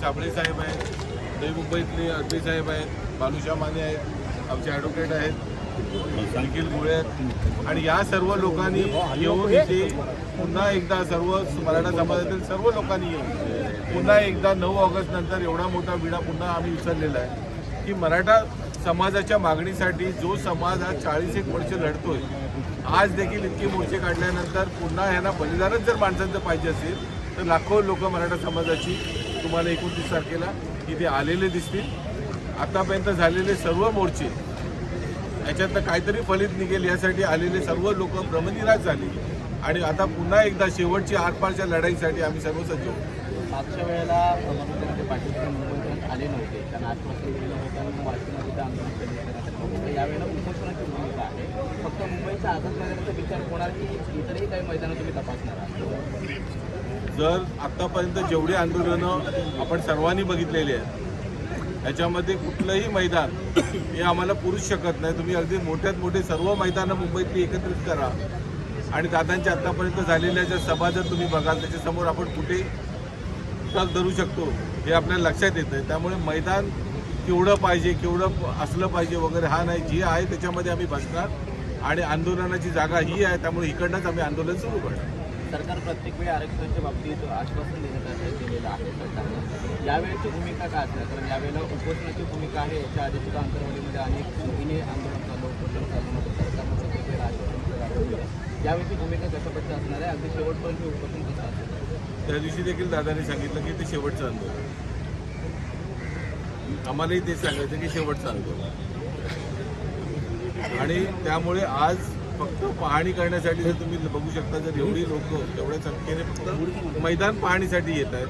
साबळे साहेब आहेत, नवी मुंबईतले अडबे साहेब आहेत, बालुशा माने आहेत, आमचे ॲडव्होकेट आहेत, निखिल गुळे आहेत आणि या सर्व लोकांनी येऊन इथे पुन्हा एकदा सर्व मराठा समाजातील सर्व लोकांनी येऊन पुन्हा एकदा 9 ऑगस्ट नंतर एवढा मोठा विडा पुन्हा आम्ही उचललेला आहे की मराठा समाजाच्या मागणीसाठी जो समाज आज 40 वर्ष लढतोय, आज देखील इतके मोर्चे काढल्यानंतर पुन्हा यांना बलिदानच जर माणसांचं पाहिजे असेल तर लाखो लोक मराठा समाजाची तुम्हाला 29 तारखेला इथे आलेले दिसतील. आतापर्यंत झालेले सर्व मोर्चे याच्यातनं काहीतरी फलित निघेल यासाठी आलेले सर्व लोक भ्रमनिराश झाली आणि आता पुन्हा एकदा शेवटची आरपारच्या लढाईसाठी आम्ही सर्व सज्ज होतो. मागच्या वेळेला मनोज पाटील मुंबईपर्यंत आले नव्हते, त्यांना आजपासून गेलं होतं आणि वाशिममध्ये आंदोलन केलं. यावेळेला उपोषणाची भूमिका आहे. फक्त मुंबईचा आझाद मैदानाचा विचार होणार की इतरही काही मैदानं तुम्ही तपासणार आहात? जर आत्तापर्यंत जेवढी आंदोलनं आपण सर्वांनी बघितलेली आहेत याच्यामध्ये कुठलंही मैदान हे आम्हाला पुरूच शकत नाही. तुम्ही अगदी मोठ्यात मोठे सर्व मैदानं मुंबईतली एकत्रित करा आणि दादांच्या आत्तापर्यंत झालेल्या ज्या सभा जर तुम्ही बघाल त्याच्यासमोर आपण कुठे तग धरू शकतो हे आपल्याला लक्षात येतं. त्यामुळे मैदान केवढं पाहिजे, केवढं असलं पाहिजे वगैरे हा नाही, जी आहे त्याच्यामध्ये आम्ही बसणार आणि आंदोलनाची जागा ही आहे, त्यामुळे इकडनंच आम्ही आंदोलन सुरू करणार. सरकार प्रत्येक वेळी आरक्षणाच्या बाबतीत आश्वासन दिलेलं आहे सरकारनं. यावेळेची भूमिका काय असणार? कारण यावेळेला उपोषणाची भूमिका आहे. याच्या आधी सुद्धा अंतरवालीमध्ये अनेक मुलीने आंदोलन चालू, उपोषण चालू होतं. सरकारनं प्रत्येक वेळी आश्वासन. यावेळीची भूमिका कशा पद्धतीने असणार आहे? अगदी शेवटपर्यंत उपोषण कसं असणार? त्या दिवशी देखील दादांनी सांगितलं की ते शेवटचं आंदोलन, आम्हालाही तेच सांगायचं की शेवटचं आंदोलन. आणि त्यामुळे आज फक्त पाहणी करण्यासाठी जर तुम्ही बघू शकता, जर एवढी लोक तेवढ्या संख्येने फक्त मैदान पाहणीसाठी येत आहेत,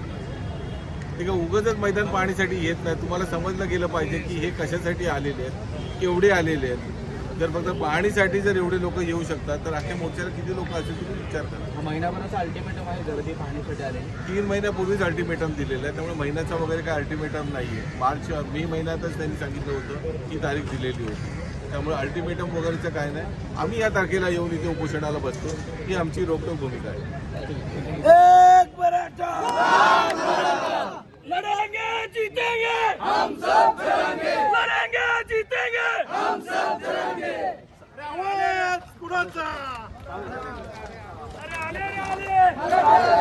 ते का उगाचच मैदान पाहणीसाठी येत नाही. तुम्हाला समजलं गेलं पाहिजे की हे कशासाठी आलेले आहेत, केवढे आलेले आहेत. जर फक्त पाहणीसाठी जर एवढे लोक येऊ शकतात तर अख्ख्या मोर्चाला किती लोक असेल तुम्ही विचार करा. हा महिनाभराचा अल्टिमेटम आहे, गर्दी पाहणीसाठी आले. 3 महिन्यापूर्वीच अल्टिमेटम दिलेलं आहे, त्यामुळे महिन्याचा वगैरे काय अल्टिमेटम नाही आहे. मे महिन्यातच त्यांनी सांगितलं होतं की तारीख दिलेली होती. त्यामुळे अल्टिमेटम वगैरेचं काय नाही. आम्ही या तारखेला येऊन इथे उपोषणाला बसतो, ही आमची रोखठोक भूमिका आहे. एक मराठा लड़ेंगे जीतेंगे हम सब लड़ेंगे, लड़ेंगे जीतेंगे हम सब लड़ेंगे. आवाज कुणाचा? अरे आले.